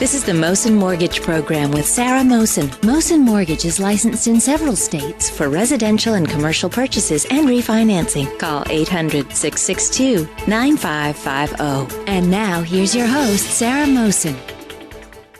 This is the Mosen Mortgage Program with Sarah Mosen. Mosen Mortgage is licensed in several states for residential and commercial purchases and refinancing. Call 800-662-9550. And now, here's your host, Sarah Mosen.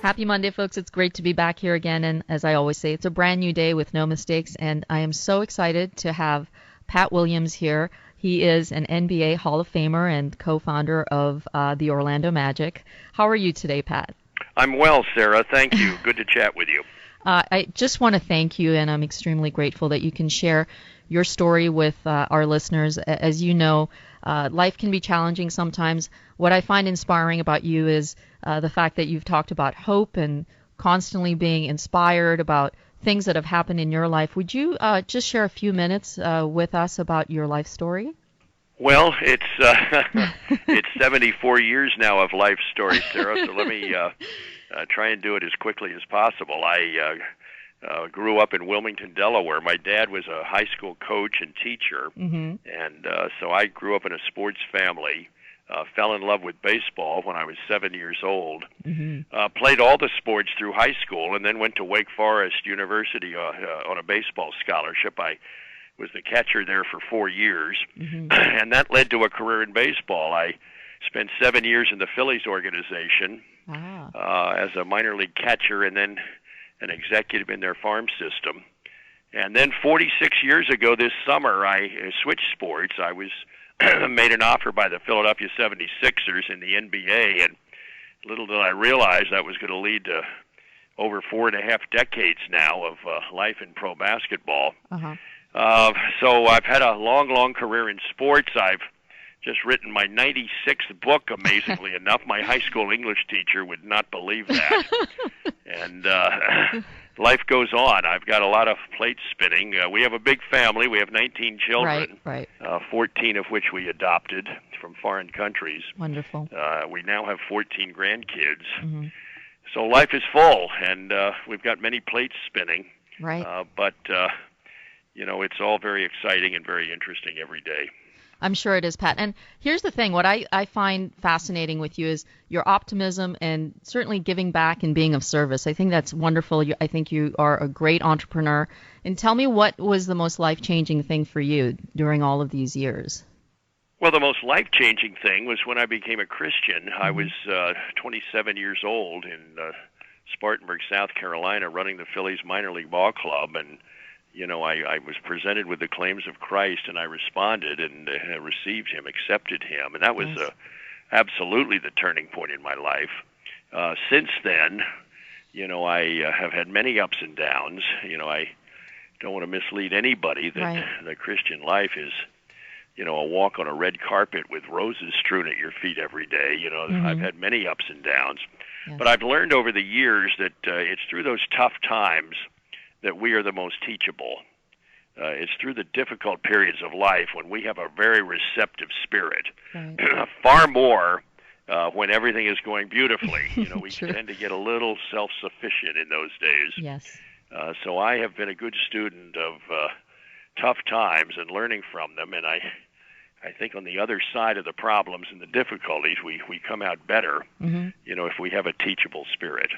Happy Monday, folks. It's great to be back here again. And as I always say, it's a brand new day with no mistakes. And I am so excited to have PatWilliams here. He is an NBA Hall of Famer and co-founder of the Orlando Magic. How are you today, Pat? I'm well, Sarah. Thank you. Good to chat with you. I just want to thank you, and I'm extremely grateful that you can share your story with our listeners. As you know, life can be challenging sometimes. What I find inspiring about you is the fact that you've talked about hope and constantly being inspired about things that have happened in your life. Would you just share a few minutes with us about your life story? Well, it's 74 years now of life story, Sarah, so let me try and do it as quickly as possible. I grew up in Wilmington, Delaware. My dad was a high school coach and teacher, and so I grew up in a sports family. Fell in love with baseball when I was 7 years old. Played all the sports through high school, and then went to Wake Forest University on a baseball scholarship. I was the catcher there for 4 years, and that led to a career in baseball. I spent 7 years in the Phillies organization as a minor league catcher and then an executive in their farm system. And then 46 years ago this summer, I switched sports. I was made an offer by the Philadelphia 76ers in the NBA, and little did I realize that was going to lead to over 4.5 decades now of life in pro basketball. So I've had a long career in sports. I've just written my 96th book, amazingly enough. My high school English teacher would not believe that. And life goes on. I've got a lot of plates spinning. We have a big family. We have 19 children, 14 of which we adopted from foreign countries. Wonderful. We now have 14 grandkids. So life is full, and we've got many plates spinning. But you know, it's all very exciting and very interesting every day. I'm sure it is, Pat. And here's the thing. What I find fascinating with you is your optimism and certainly giving back and being of service. I think that's wonderful. I think you are a great entrepreneur. And tell me, what was the most life-changing thing for you during all of these years? Well, the most life-changing thing was when I became a Christian. I was 27 years old in Spartanburg, South Carolina, running the Phillies minor league ball club, and you know, I was presented with the claims of Christ, and I responded and received him, accepted him, and that was absolutely the turning point in my life. Since then, you know, I have had many ups and downs. You know, I don't want to mislead anybody that the Christian life is, you know, a walk on a red carpet with roses strewn at your feet every day. You know, I've had many ups and downs. But I've learned over the years that it's through those tough times that we are the most teachable. It's through the difficult periods of life when we have a very receptive spirit. Far more when everything is going beautifully. You know, we tend to get a little self-sufficient in those days. So I have been a good student of tough times and learning from them, and I think on the other side of the problems and the difficulties, we come out better, you know, if we have a teachable spirit.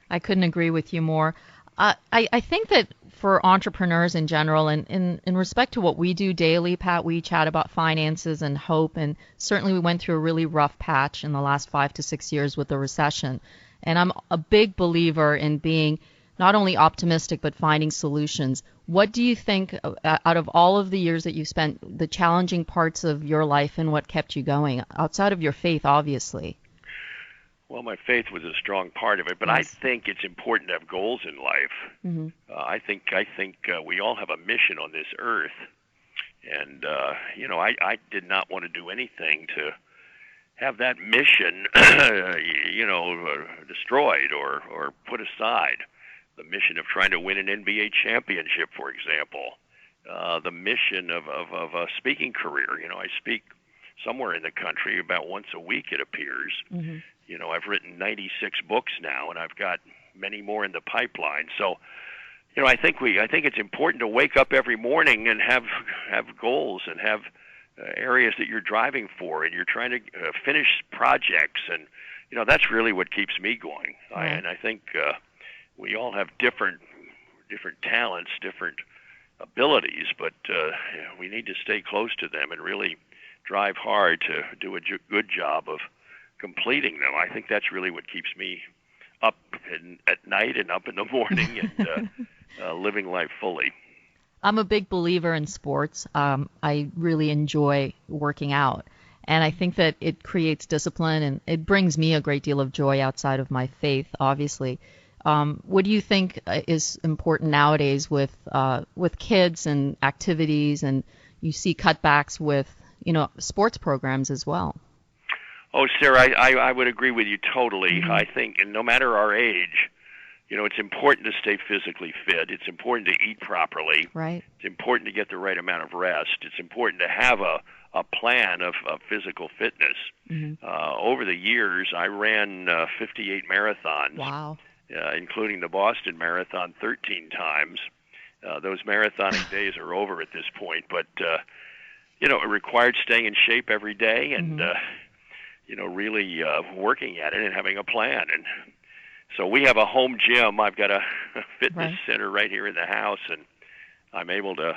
I couldn't agree with you more. I think that for entrepreneurs in general, and in respect to what we do daily, Pat, we chat about finances and hope, and certainly we went through a really rough patch in the last 5 to 6 years with the recession. And I'm a big believer in being not only optimistic but finding solutions. What do you think, out of all of the years that you spent, the challenging parts of your life and what kept you going, outside of your faith, obviously? Well, my faith was a strong part of it, but I think it's important to have goals in life. I think we all have a mission on this earth, and you know, I did not want to do anything to have that mission, you know, destroyed or put aside. The mission of trying to win an NBA championship, for example, the mission of a speaking career. You know, I speak somewhere in the country about once a week, it appears. You know, I've written 96 books now, and I've got many more in the pipeline. So, you know, I think it's important to wake up every morning and have goals and have areas that you're driving for, and you're trying to finish projects and that's really what keeps me going. Right. And I think we all have different talents, different abilities, but we need to stay close to them and really drive hard to do a good job of completing them. I think that's really what keeps me up at night and up in the morning and living life fully. I'm a big believer in sports. I really enjoy working out. And I think that it creates discipline, and it brings me a great deal of joy outside of my faith, obviously. What do you think is important nowadays with kids and activities, and you see cutbacks with, sports programs as well? Oh, Sarah, I would agree with you totally. I think, and no matter our age, it's important to stay physically fit. It's important to eat properly. Right. It's important to get the right amount of rest. It's important to have a plan of physical fitness. Over the years, I ran 58 marathons. Wow. Including the Boston Marathon 13 times. Those marathoning days are over at this point, but it required staying in shape every day and really working at it and having a plan. And so we have a home gym. I've got a fitness center right here in the house, and I'm able to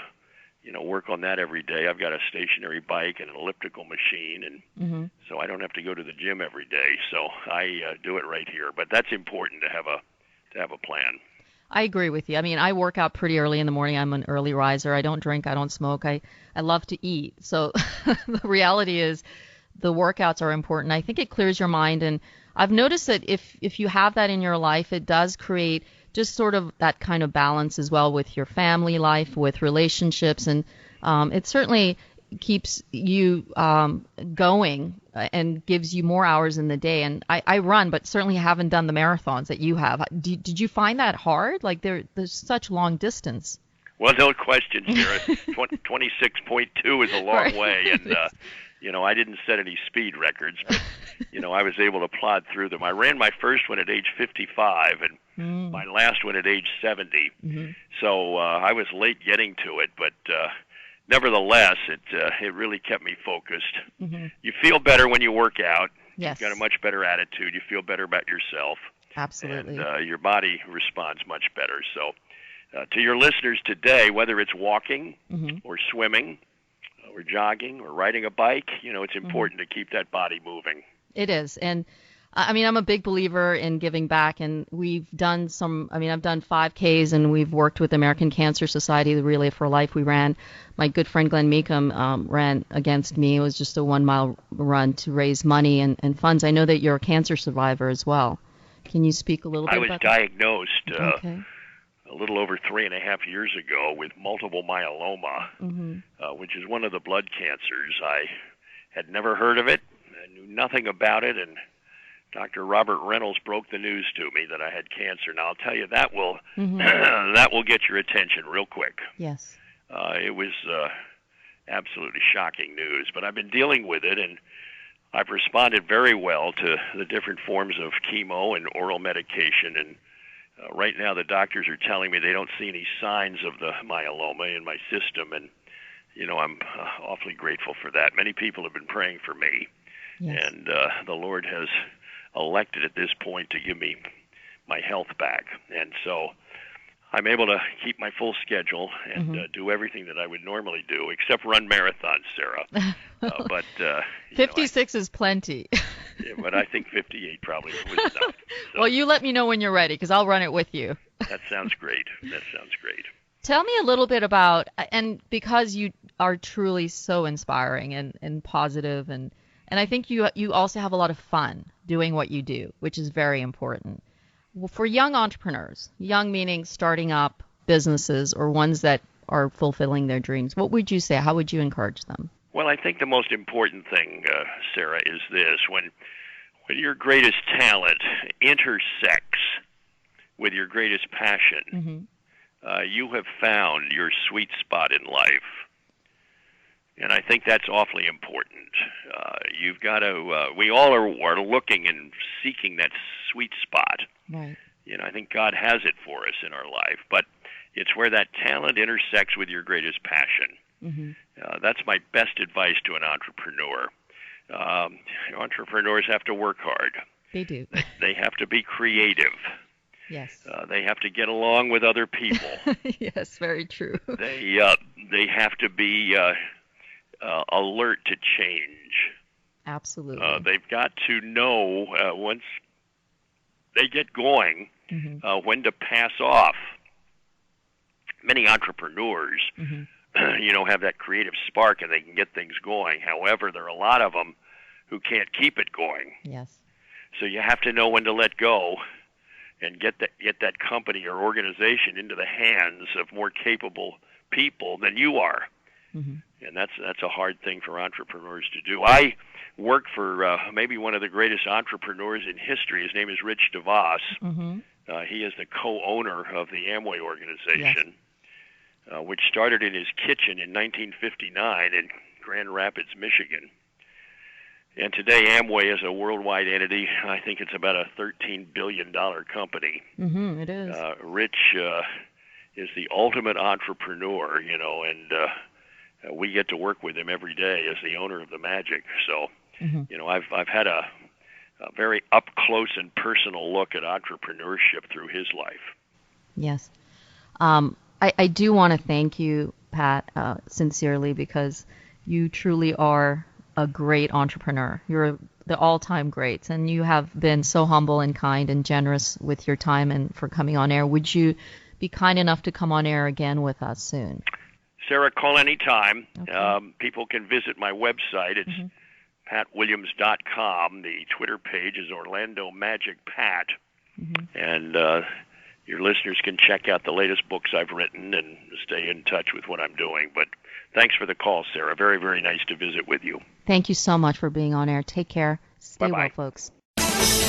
work on that every day. I've got a stationary bike and an elliptical machine, and so I don't have to go to the gym every day. So I do it right here. But that's important to have a plan. I agree with you. I mean, I work out pretty early in the morning. I'm an early riser. I don't drink. I don't smoke. I love to eat. So the reality is the workouts are important. I think it clears your mind. And I've noticed that if you have that in your life, it does create just sort of that kind of balance as well with your family life, with relationships. And it certainly keeps you going and gives you more hours in the day. And I run, but certainly haven't done the marathons that you have. Did you find that hard? Like there's such long distance. Well, no question, Sarah. 26.2 is a long way, and I didn't set any speed records, but I was able to plod through them. I ran my first one at age 55, and my last one at age 70. So I was late getting to it, but nevertheless, it really kept me focused. You feel better when you work out. Yes. You've got a much better attitude. You feel better about yourself. Absolutely. And your body responds much better. So to your listeners today, whether it's walking or swimming or jogging or riding a bike, it's important to keep that body moving. It is. And I mean, I'm a big believer in giving back, and we've done I've done 5Ks, and we've worked with American Cancer Society, the Relay for Life. We ran, my good friend Glenn Meekum ran against me. It was just a 1-mile run to raise money and funds. I know that you're a cancer survivor as well. Can you speak a little bit about that? I was diagnosed a little over 3.5 years ago with multiple myeloma, which is one of the blood cancers. I had never heard of it. I knew nothing about it, and Dr. Robert Reynolds broke the news to me that I had cancer. Now, I'll tell you, that will that will get your attention real quick. Yes. It was absolutely shocking news, but I've been dealing with it, and I've responded very well to the different forms of chemo and oral medication, and right now the doctors are telling me they don't see any signs of the myeloma in my system, and I'm awfully grateful for that. Many people have been praying for me, and the Lord has elected at this point to give me my health back, and so I'm able to keep my full schedule and do everything that I would normally do, except run marathons, Sarah. But 56 is plenty. Yeah, but I think 58 probably was enough. So, well, you let me know when you're ready, because I'll run it with you. That sounds great. That sounds great. Tell me a little bit about, and because you are truly so inspiring and positive, and I think you also have a lot of fun doing what you do, which is very important. Well, for young entrepreneurs, young meaning starting up businesses or ones that are fulfilling their dreams, what would you say? How would you encourage them? Well, I think the most important thing, Sarah, is this. When your greatest talent intersects with your greatest passion, you have found your sweet spot in life. And I think that's awfully important. You've got to, we all are looking and seeking that sweet spot. Right. I think God has it for us in our life, but it's where that talent intersects with your greatest passion. That's my best advice to an entrepreneur. Entrepreneurs have to work hard. They do. They have to be creative. Yes. They have to get along with other people. Yes, very true. They have to be alert to change. Absolutely. They've got to know once they get going when to pass off. Many entrepreneurs, have that creative spark and they can get things going. However, there are a lot of them who can't keep it going. Yes. So you have to know when to let go and get that company or organization into the hands of more capable people than you are. And that's a hard thing for entrepreneurs to do. I work for maybe one of the greatest entrepreneurs in history. His name is Rich DeVos. He is the co-owner of the Amway organization, which started in his kitchen in 1959 in Grand Rapids, Michigan. And today Amway is a worldwide entity. I think it's about a $13 billion company. It is. Rich is the ultimate entrepreneur, and we get to work with him every day as the owner of the Magic. So, I've had a very up close and personal look at entrepreneurship through his life. Yes. I do want to thank you, Pat, sincerely, because you truly are a great entrepreneur. You're the all-time greats, and you have been so humble and kind and generous with your time and for coming on air. Would you be kind enough to come on air again with us soon? Sarah, call anytime. Okay. People can visit my website. It's PatWilliams.com. The Twitter page is Orlando Magic Pat. And your listeners can check out the latest books I've written and stay in touch with what I'm doing. But thanks for the call, Sarah. Very, very nice to visit with you. Thank you so much for being on air. Take care. Stay Bye-bye. well, folks.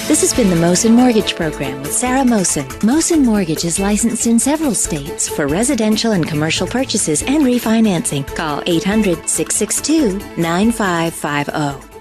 This has been the Mosen Mortgage Program with Sarah Mosen. Mosen Mortgage is licensed in several states for residential and commercial purchases and refinancing. Call 800-662-9550.